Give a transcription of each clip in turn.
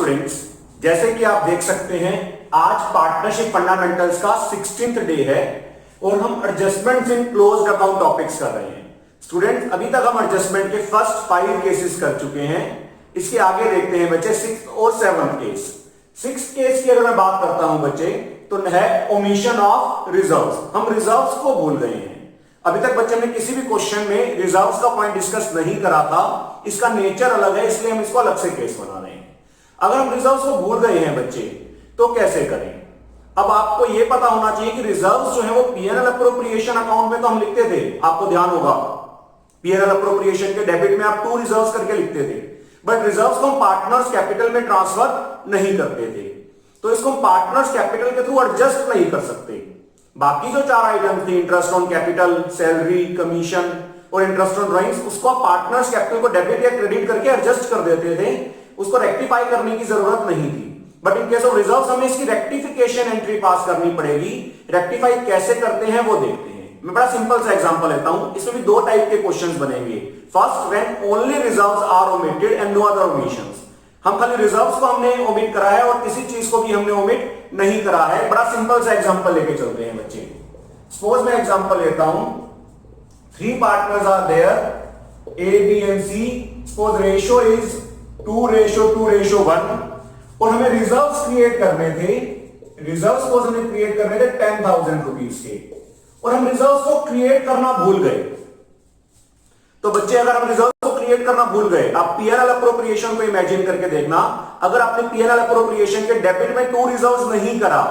Students, जैसे कि आप देख सकते हैं आज पार्टनरशिप फंडामेंटल्स का 16th डे है और हम एडजस्टमेंट्स इन क्लोज्ड अकाउंट टॉपिक्स कर रहे हैं। स्टूडेंट्स, अभी तक हम एडजस्टमेंट के फर्स्ट 5 केसेस कर चुके हैं। इसके आगे देखते हैं बच्चे 6th और 7th केस। 6th केस की अगर मैं बात करता हूं बच्चे, तो है ओमिशन ऑफ रिजर्व्स। हम रिजर्व्स को भूल गए हैं। अभी तक बच्चे ने किसी भी क्वेश्चन में रिजर्व्स का पॉइंट डिस्कस नहीं करा था। इसका नेचर अलग है, इसलिए हम इसको अलग से केस बना रहे हैं। अगर हम रिजर्व्स को भूल गए हैं बच्चे, तो कैसे करें? अब आपको यह पता होना चाहिए कि रिजर्व्स जो है वो पीएनएल अप्रोप्रिएशन अकाउंट में तो हम लिखते थे, आपको ध्यान होगा। पीएनएल अप्रोप्रिएशन के डेबिट में आप 2 रिजर्व्स करके लिखते थे, बट रिजर्व्स को हम पार्टनर्स कैपिटल में ट्रांसफर नहीं करते थे। तो इसको हम पार्टनर्स कैपिटल के थ्रू एडजस्ट नहीं कर सकते। बाकी जो 4 आइटम्स थे, interest on capital, salary, commission और इंटरेस्ट ऑन ड्राइंग्स, उसको आप पार्टनर्स कैपिटल को डेबिट या क्रेडिट करके एडजस्ट कर देते थे। उसको रेक्टिफाई करने की जरूरत नहीं थी। But in case of reserves हमें इसकी रेक्टिफिकेशन एंट्री पास करनी पड़ेगी। रेक्टिफाई कैसे करते हैं वो देखते हैं। मैं बड़ा सिंपल सा एग्जांपल लेता हूं। इसमें भी 2 टाइप के क्वेश्चंस बनेंगे। First, when only reserves are omitted and no other omissions. हम खाली रिजर्व्स को हमने ओमिट करा है और किसी चीज को भी हमने ओमिट नहीं करा है। बड़ा सिंपल सा एग्जांपल लेके चलते हैं बच्चे। सपोज मैं एग्जांपल लेता हूं, 3 partners are there, A, B and C. Suppose ratio is 2:2:1 और हमें रिजर्व्स क्रिएट करने थे। रिजर्व्स को हमें क्रिएट करने थे 10,000 रुपीज के, और हम रिजर्व्स को क्रिएट करना भूल गए। तो बच्चे, अगर हम रिजर्व्स को क्रिएट करना भूल गए, आप पीएनएल अप्रोप्रिएशन को इमेजिन करके देखना। अगर आपने पीएनएल अप्रोप्रिएशन के डेबिट में 2 रिजर्व्स नहीं करा,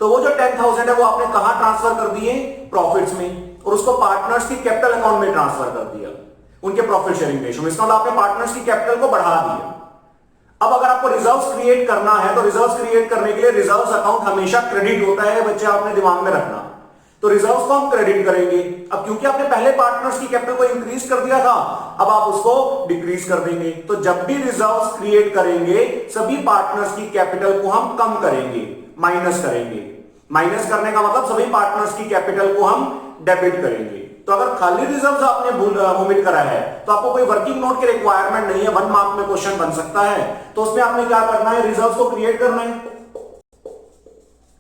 तो वो जो 10,000 है वो आपने कहां ट्रांसफर कर दिए? प्रॉफिट्स में, और उसको पार्टनर्स की कैपिटल अकाउंट में ट्रांसफर कर दिया, उनके प्रॉफिट शेयरिंग रेशियो में। इसका मतलब आपने पार्टनर्स की कैपिटल को बढ़ा दिया। अब अगर आपको रिजर्व्स क्रिएट करना है, तो रिजर्व्स क्रिएट करने के लिए रिजर्व्स अकाउंट हमेशा क्रेडिट होता है बच्चे, आपने दिमाग में रखना। तो रिजर्व्स को हम क्रेडिट करेंगे। अब क्योंकि आपने पहले पार्टनर्स की कैपिटल को इंक्रीज कर दिया था, अब आप उसको डिक्रीज कर देंगे। तो जब भी रिजर्व्स क्रिएट करेंगे, सभी पार्टनर्स की कैपिटल को हम कम करेंगे, माइनस करेंगे। माइनस करने का मतलब सभी पार्टनर्स की कैपिटल को हम डेबिट करेंगे। तो अगर खाली रिजर्व्स आपने ओमिट करा है, तो आपको कोई वर्किंग नोट की रिक्वायरमेंट नहीं है। 1 मार्क में क्वेश्चन बन सकता है। तो उसमें आपने क्या करना है? रिजर्व्स को क्रिएट करना है।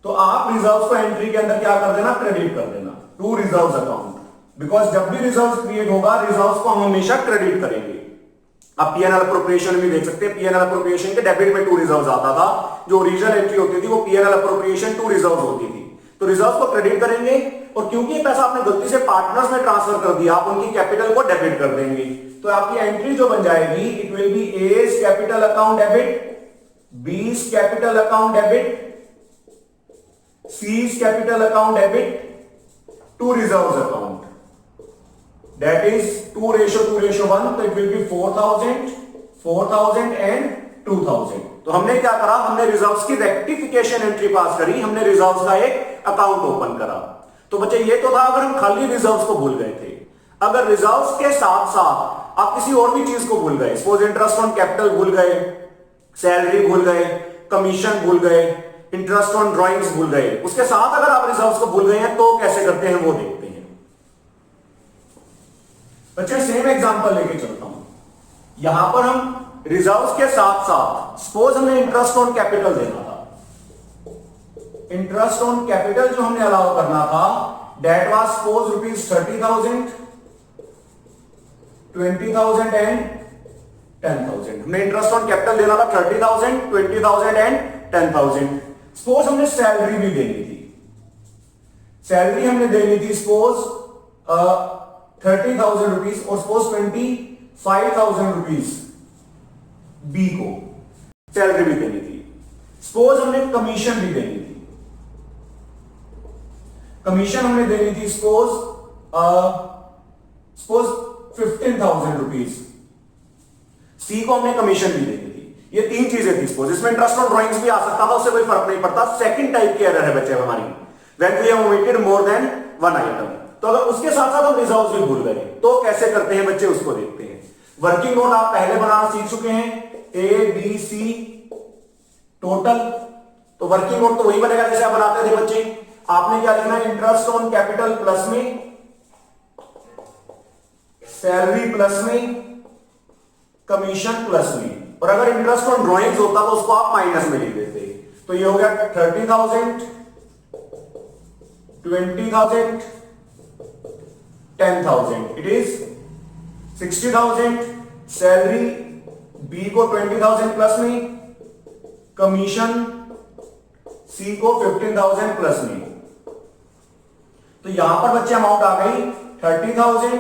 तो आप रिजर्व्स को एंट्री के अंदर क्या कर देना? क्रेडिट कर देना टू रिजर्व्स अकाउंट। बिकॉज जब भी रिजर्व्स क्रिएट होगा, रिजर्व्स को हम हमेशा क्रेडिट करेंगे। आप पीएनएल अप्रोप्रिएशन भी देख सकते हैं। पीएनएल अप्रोप्रिएशन के डेबिट में 2 रिजर्व्स आता था। जो ओरिजिनल एंट्री होती थी वो पीएनएल अप्रोप्रिएशन 2 रिजर्व्स होती थी। तो रिजर्व्स को क्रेडिट करेंगे, और क्योंकि ये पैसा आपने गलती से पार्टनर्स में ट्रांसफर कर दिया, आप उनकी कैपिटल को डेबिट कर देंगे। तो आपकी एंट्री जो बन जाएगी, it will be A's capital account debit, B's capital account debit, C's capital account debit to reserves account. That is 2:2:1। तो इट विल बी 4,000 एंड 2,000। तो हमने क्या करा? हमने रिजर्व्स की रेक्टिफिकेशन एंट्री पास करी। हमने रिजर्व्स का एक अकाउंट ओपन करा। तो बच्चे, ये तो था अगर हम खाली रिजर्व्स को भूल गए थे। अगर रिजर्व्स के साथ साथ आप किसी और भी चीज को भूल गए, सपोज इंटरेस्ट ऑन कैपिटल भूल गए, सैलरी भूल गए, कमीशन भूल गए, इंटरेस्ट ऑन ड्राइंग्स भूल गए, उसके साथ अगर आप रिजर्व्स को भूल गए हैं, तो कैसे करते हैं वो देखते हैं। बच्चे, सेम एग्जांपल लेके चलता हूं। यहां पर हम रिजर्व्स के साथ साथ, सपोज हमें इंटरेस्ट ऑन कैपिटल देना था। इंटरेस्ट ऑन कैपिटल जो हमने अलाउ करना था, that was suppose rupees 30,000, 20,000 and 10,000। हमने इंटरेस्ट ऑन कैपिटल देना था 30,000, 20,000 एंड 10,000। सपोज हमने सैलरी भी देनी थी। सैलरी हमने देनी थी सपोज 30,000 रुपीज, और सपोज 25,000 रुपीज बी को सैलरी भी देनी थी। सपोज हमने कमीशन भी देनी थी। कमीशन हमने देनी थी सपोज 15,000 रुपीज। सी को हमने कमीशन भी देनी थी। ये 3 चीजें थी। सपोज इसमें इंटरेस्ट ऑन ड्राइंग्स भी आ सकता था, उससे कोई फर्क नहीं पड़ता। सेकंड टाइप की एरर है बच्चे हमारी, when we have omitted more than 1 item. तो अगर उसके साथ साथ हम रिजर्व्स भी भूल गए, तो कैसे करते हैं बच्चे, उसको देखते हैं। वर्किंग नोट आप पहले बनाना सीख चुके हैं, ए बी सी टोटल। तो वर्किंग नोट तो वही बनेगा जैसे आप बनाते थे बच्चे। आपने क्या लिखना है? इंटरेस्ट ऑन कैपिटल प्लस में, सैलरी प्लस में, कमीशन प्लस में। और अगर इंटरेस्ट ऑन ड्रॉइंग्स होता तो उसको आप माइनस में लिख देते। तो ये हो गया 30,000, 20,000, 10,000, इट इज 60,000 सैलरी, बी को 20,000 प्लस में, कमीशन सी को 15,000 प्लस में। तो यहां पर बच्चे अमाउंट आ गई 30,000,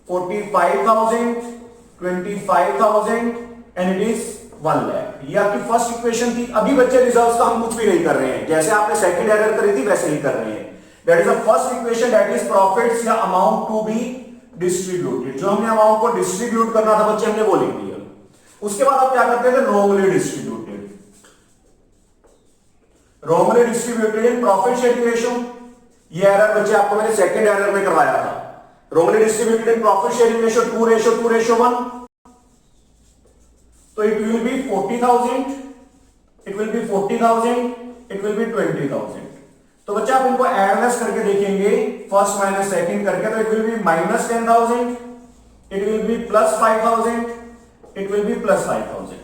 45,000, 25,000 एंड इट इज 1 लाख। ये आपकी फर्स्ट इक्वेशन थी। अभी बच्चे रिजर्व्स का हम कुछ भी नहीं कर रहे हैं, जैसे आपने सेकंड एरर करी थी वैसे ही कर रहे हैं। That is the first equation, that is profits या अमाउंट टू बी डिस्ट्रीब्यूटेड। जो हमने अमाउंट को डिस्ट्रीब्यूट करना था बच्चे हमने वो लिख दिया। उसके बाद आप क्या करते थे, wrongly distributed, wrongly distributed in profit sharing ratio. ये एरर बच्चे आपको मैंने सेकंड एरर में करवाया था। Wrongly distributed in profit sharing ratio 2:2:1, तो it will B 40,000, it will B 40,000, it will B 20,000। तो बच्चे आप इनको एडलेस करके देखेंगे फर्स्ट माइनस सेकंड करके, तो it will B -10,000, it will B +5,000, it will B +5,000।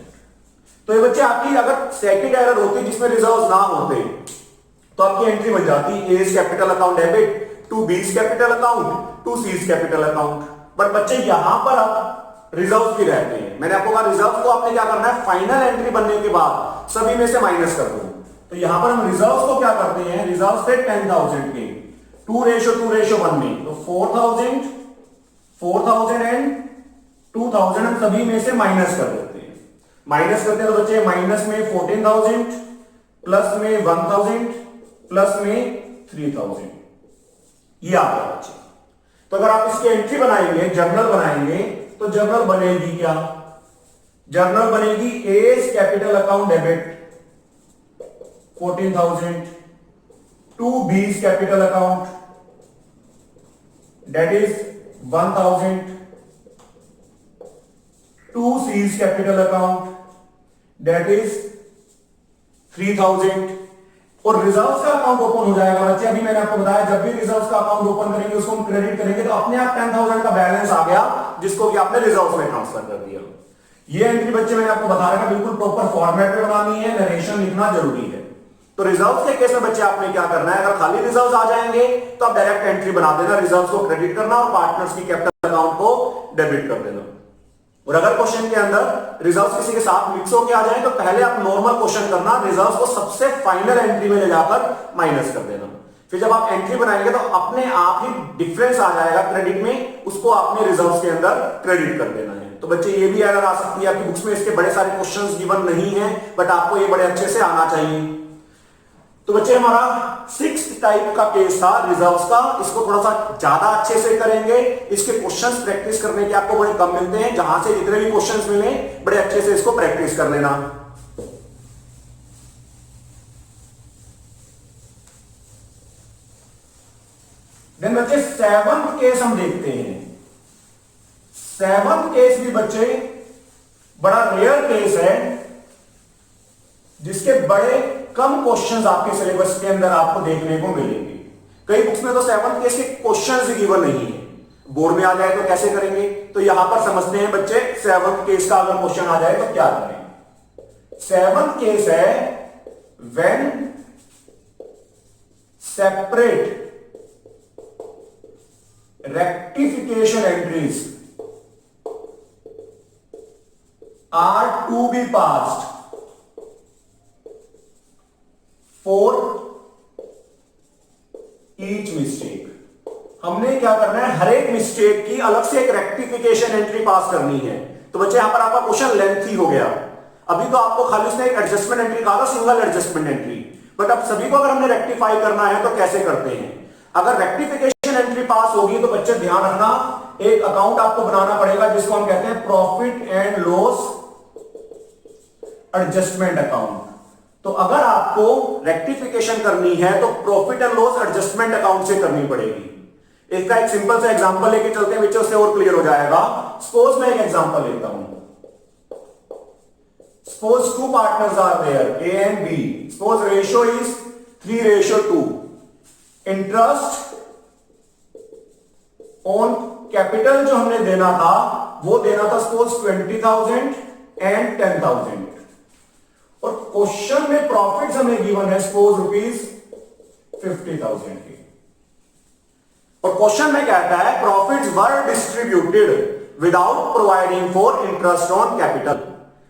तो ये बच्चे आपकी अगर सेकंड एरर होती जिसमें रिजर्व्स ना होते तो आपकी एंट्री बन जाती A's capital account debit to B's capital account to C's capital account. But बच्चे यहां पर अब रिजर्व्स भी रहते हैं। मैंने आपको कहा रिजर्व को आपने क्या करना है, फाइनल एंट्री बनने के बाद सभी में से माइनस कर दो। तो यहां पर हम रिजर्व्स को क्या करते हैं, रिजर्व्स थे 10,000 के 2:2:1 में, तो 4,000, 4,000 एंड 2,000 हम सभी में से माइनस कर देते हैं। माइनस करते हैं तो बच्चे माइनस में 14,000, प्लस में 1,000, प्लस में 3,000, ये आ गया बच्चे। तो अगर आप इसकी एंट्री बनाएंगे, जर्नल बनाएंगे, तो जर्नल बनेगी क्या, जर्नल बनेगी A's capital account debit 14,000 to B's capital account that is 1,000 to C's capital account that is 3,000। और रिजर्व्स का अकाउंट ओपन हो जाएगा बच्चे। अभी मैंने आपको बताया जब भी रिजर्व्स का अकाउंट ओपन करेंगे उसको हम क्रेडिट करेंगे तो अपने आप 10,000 का बैलेंस आ गया जिसको कि आपने रिजर्व्स में ट्रांसफर कर दिया। ये एंट्री बच्चे मैंने आपको बता रहा बिल्कुल प्रॉपर फॉर्मेट में बनानी है, नरेशन लिखना जरूरी है। तो रिजर्व्स के केस में बच्चे आपने क्या करना है, अगर खाली रिजर्व्स आ जाएंगे तो आप डायरेक्ट एंट्री बना देना, रिजर्व्स को क्रेडिट करना और पार्टनर्स की कैपिटल अकाउंट को डेबिट कर देना। और अगर क्वेश्चन के अंदर रिजर्व्स किसी के साथ मिक्स होकर आ जाए तो पहले आप नॉर्मल क्वेश्चन करना, रिजर्व्स को सबसे फाइनल एंट्री में ले जाकर माइनस कर देना। फिर जब आप एंट्री बनाएंगे तो अपने आप ही डिफरेंस आ जाएगा क्रेडिट में, उसको आपने रिजर्व्स के अंदर क्रेडिट कर देना है। तो बच्चे ये भी एरर आ सकती है, आपकी बुक्स में इसके बड़े सारे क्वेश्चंस गिवन नहीं है बट आपको ये बड़े अच्छे से आना चाहिए। तो बच्चे हमारा 6th टाइप का केस था रिजर्व्स का, इसको थोड़ा सा ज्यादा अच्छे से करेंगे। इसके क्वेश्चंस प्रैक्टिस करने के आपको बड़े कम मिलते हैं, जहां से जितने भी क्वेश्चंस मिले बड़े अच्छे से इसको प्रैक्टिस कर लेना। देन बच्चे 7th केस हम देखते हैं। 7th केस भी बच्चे बड़ा रेयर केस है जिसके बड़े कम क्वेश्चंस आपके सिलेबस के अंदर आपको देखने को मिलेंगे। कई बुक्स में तो 7th केस के क्वेश्चंस ही गिवन नहीं है, बोर्ड में आ जाए तो कैसे करेंगे। तो यहां पर समझते हैं बच्चे 7th केस का अगर क्वेश्चन आ जाए तो क्या करें। 7th केस है when separate rectification entries are to be passed for each mistake. हमने क्या करना है, हर एक मिस्टेक की अलग से एक रेक्टिफिकेशन एंट्री पास करनी है। तो बच्चे यहां पर आपका क्वेश्चन लेंथी हो गया। अभी तो आपको खाली उसने एक एडजस्टमेंट एंट्री कहा था, सिंगल एडजस्टमेंट एंट्री, बट अब सभी को अगर हमने रेक्टिफाई करना है तो कैसे करते हैं। अगर रेक्टिफिकेशन एंट्री पास होगी तो बच्चे ध्यान रखना, एक अकाउंट आपको बनाना पड़ेगा जिसको हम कहते हैं profit and loss adjustment account. तो अगर आपको रेक्टिफिकेशन करनी है तो profit and loss adjustment account से करनी पड़ेगी। इसका एक सिंपल सा एग्जांपल लेके चलते हैं बच्चों, से और क्लियर हो जाएगा। सपोज मैं एक एग्जांपल लेता हूं। Suppose 2 partners are there, A and B. Suppose ratio is 3:2। Interest on capital जो हमने देना था वो देना था सपोज 20,000 एंड 10,000। और क्वेश्चन में प्रॉफिट हमें गिवन है सपोज ₹50,000 की, और क्वेश्चन में कहता है profits were distributed without providing for interest on capital.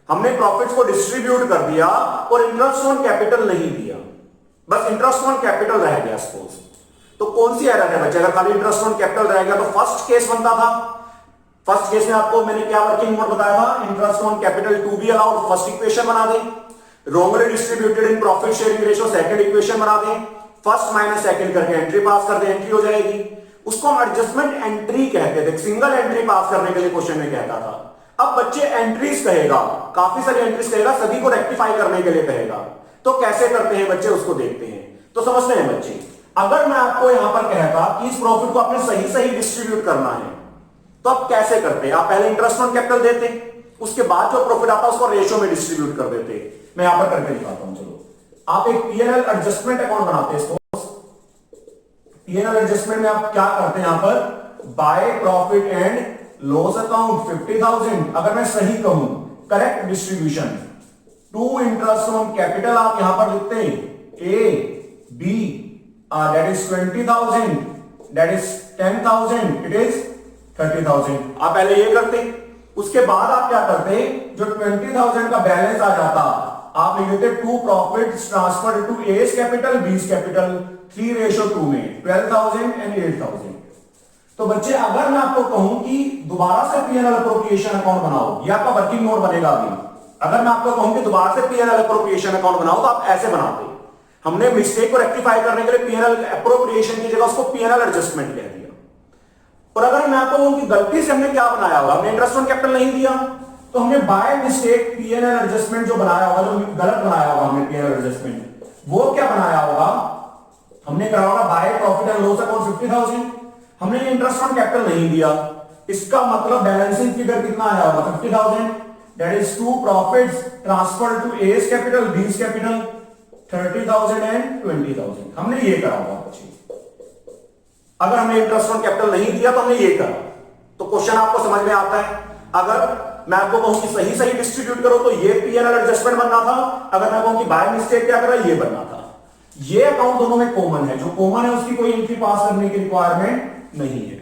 हमने प्रॉफिट्स को डिस्ट्रीब्यूट कर दिया और इंटरेस्ट ऑन कैपिटल नहीं दिया, बस इंटरेस्ट ऑन कैपिटल रह गया सपोज। तो कौन सी एरर है बच्चे? अगर खाली इंटरेस्ट ऑन कैपिटल रह गया तो फर्स्ट केस बनता था। फर्स्ट केस में आपको मैंने क्या वर्किंग मोड बताया था? Interest on capital to be allowed, first equation बना दें। Wrongly distributed in profit sharing ratio, second equation बना दें। फर्स्ट माइनस सेकंड करके एंट्री पास कर दें, एंट्री हो जाएगी। उसको हम एडजस्टमेंट एंट्री कहते थे। सिंगल एंट्री पास करने के लिए क्वेश्चन में कहता था। अब बच्चे एंट्रीज कहेगा, काफी सारी एंट्रीज कहेगा, सभी को रेक्टिफाई करने के लिए कहेगा। तो कैसे करते हैं बच्चे, उसको देखते हैं। तो समझते हैं बच्चे, अगर मैं आपको यहां पर कहता कि इस प्रॉफिट को आपने सही सही डिस्ट्रीब्यूट करना है, तो आप कैसे करते? आप पहले इंटरेस्ट ऑन कैपिटल देते, उसके बाद जो प्रॉफिट आता उसको रेशियो में डिस्ट्रीब्यूट कर देते। मैं यहां पर करके दिखाता हूं। चलो, आप एक पीएनएल एडजस्टमेंट अकाउंट बनाते हैं। इसको पीएनएल एडजस्टमेंट में आप क्या करते हैं? यहां पर by profit and loss account 50,000, अगर मैं सही कहूं correct distribution to interest on capital आप यहां पर लिखते हैं A B, that is 20,000, that is 10,000, it is 30,000। आप पहले ये करते, उसके बाद आप क्या करते? जो 20,000 का बैलेंस आ जाता आप लिख देते to profits transfer to A's capital B's capital 3:2 में 12,000 एंड 8,000। तो बच्चे अगर मैं आपको कहूं कि दोबारा से पीएनएल अप्रोप्रिएशन अकाउंट बनाओ, ये आपका वर्किंग नोट बनेगा अभी। अगर मैं आपको कहूं कि दोबारा से पीएनएल अप्रोप्रिएशन अकाउंट बनाओ, तो आप ऐसे बनाते। हमने मिस्टेक को रेक्टिफाई करने के लिए पीएनएल अप्रोप्रिएशन की जगह उसको पीएनएल एडजस्टमेंट कह दिया। और अगर मैं आपको कहूं कि गलती से हमने क्या बनाया होगा, हमने इंटरेस्ट ऑन कैपिटल नहीं दिया, तो हमने बाय मिस्टेक पीएनएल एडजस्टमेंट जो बनाया होगा, जो गलत बनाया होगा हमने पीएनएल एडजस्टमेंट, वो क्या बनाया होगा? हमने करा होगा bye profit and loss account 50,000, हमने इंटरेस्ट ऑन कैपिटल नहीं दिया। इसका मतलब बैलेंसिंग फिगर कितना आया होगा? 50,000, that is to profits transfer to A's capital B's capital 30,000 and 20,000। हमने ये करा होगा बच्चे। अगर हमने इंटरेस्ट ऑन कैपिटल नहीं दिया तो हमने ये करा। तो क्वेश्चन आपको समझ में आता है। अगर मैं आपको कहूं कि सही सही डिस्ट्रीब्यूट करो तो ये पीएनएल एडजस्टमेंट बनना था। अगर मैं कहूं कि बाय मिस्टेक क्या करा, ये बनना था। ये अकाउंट दोनों में कॉमन है। जो कॉमन है उसकी कोई एंट्री पास करने की रिक्वायरमेंट नहीं है।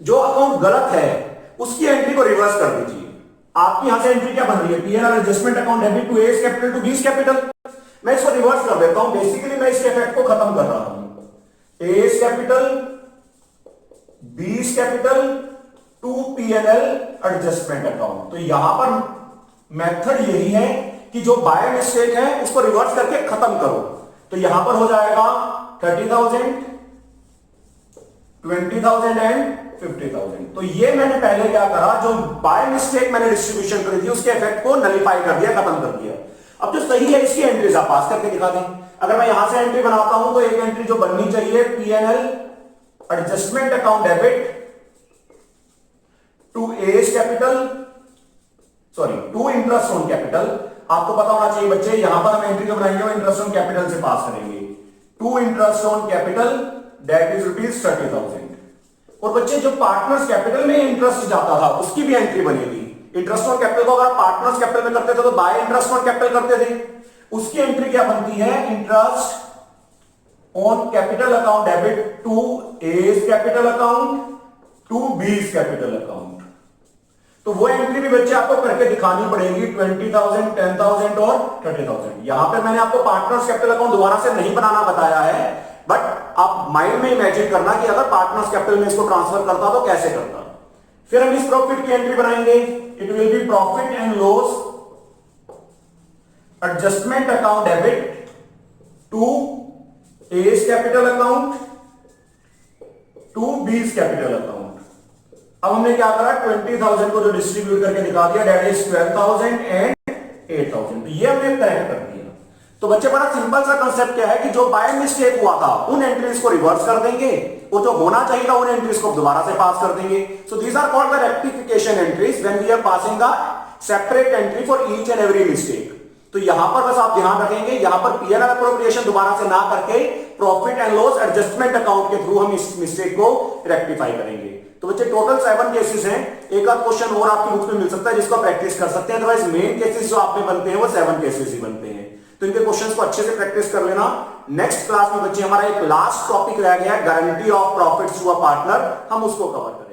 जो अकाउंट गलत है उसकी एंट्री को रिवर्स कर दीजिए। आपकी यहां से एंट्री क्या बन रही है? PNL adjustment account debit to A's capital to B's capital. मैं इसको रिवर्स कर देता हूं। बेसिकली मैं इसके इफेक्ट को खत्म कर रहा हूं। A's capital B's capital to PNL adjustment account. तो यहां पर मेथड यही है कि जो बाय मिस्टेक है उसको रिवर्स करके खत्म करो। तो यहां पर हो जाएगा 30,000, 20,000 एंड 50,000। तो ये मैंने पहले क्या करा, जो बाय मिस्टेक मैंने डिस्ट्रीब्यूशन करी थी उसके इफेक्ट को नलिफाई कर दिया, खत्म कर दिया। अब जो सही है इसकी एंट्रीज आप पास करके दिखा दें। अगर मैं यहां से एंट्री बनाता हूं तो एक एंट्री जो बननी चाहिए PNL adjustment account debit to A's capital, sorry to interest on capital. आपको पता होना चाहिए बच्चे, यहां पर हम एंट्री जो बनाएंगे वो इंटरेस्ट ऑन कैपिटल से पास करेंगे। To interest on capital that is ₹30,000। और बच्चे जो पार्टनर्स कैपिटल में इंटरेस्ट जाता था उसकी भी एंट्री बनेगी। इंटरेस्ट ऑन कैपिटल को अगर पार्टनर्स कैपिटल में करते थे तो बाय इंटरेस्ट ऑन कैपिटल करते थे। उसकी एंट्री क्या बनती है? Interest on capital account debit to A's capital account to B's capital account. तो वो एंट्री भी बच्चे आपको करके दिखानी पड़ेगी 20,000, 10,000 और 30,000। यहां पे मैंने आपको पार्टनर्स कैपिटल अकाउंट दोबारा से नहीं बनाना बताया है, बट आप माइंड में इमेजिन करना कि अगर पार्टनर्स कैपिटल में इसको ट्रांसफर करता तो कैसे करता। फिर हम इस प्रॉफिट की एंट्री बनाएंगे। It will be profit and loss adjustment account debit to A's capital account to B's capital account. अब हमने क्या करा, 20,000 को जो डिस्ट्रीब्यूट करके दिखा दिया, दैट इज 12,000 एंड 8,000। तो ये हमने करेक्ट कर दिया। तो बच्चे बड़ा सिंपल सा कंसेप्ट क्या है कि जो बाय मिस्टेक हुआ था उन एंट्रीज को रिवर्स कर देंगे और जो होना चाहिए था उन एंट्रीज को दोबारा से पास कर देंगे। So these are called the rectification entries when we are passing the separate entry for each and every mistake. तो यहां पर बस आप ध्यान रखेंगे, यहां पर पीएनएल अप्रोप्रिएशन दोबारा से ना करके profit and loss adjustment account के थ्रू हम इस मिस्टेक को रेक्टिफाई करेंगे। तो बच्चे टोटल 7 केसेस हैं, एक आध क्वेश्चन और आपकी बुक में मिल सकता है जिसको प्रैक्टिस कर सकते हैं, अदरवाइज मेन केसेस जो आप में बनते हैं वो 7 केसेस ही बनते हैं। तो इनके क्वेश्चंस को अच्छे से प्रैक्टिस कर लेना। नेक्स्ट क्लास में बच्चे हमारा एक लास्ट टॉपिक रह गया है, guarantee of profits to a partner, हम उसको कवर करेंगे।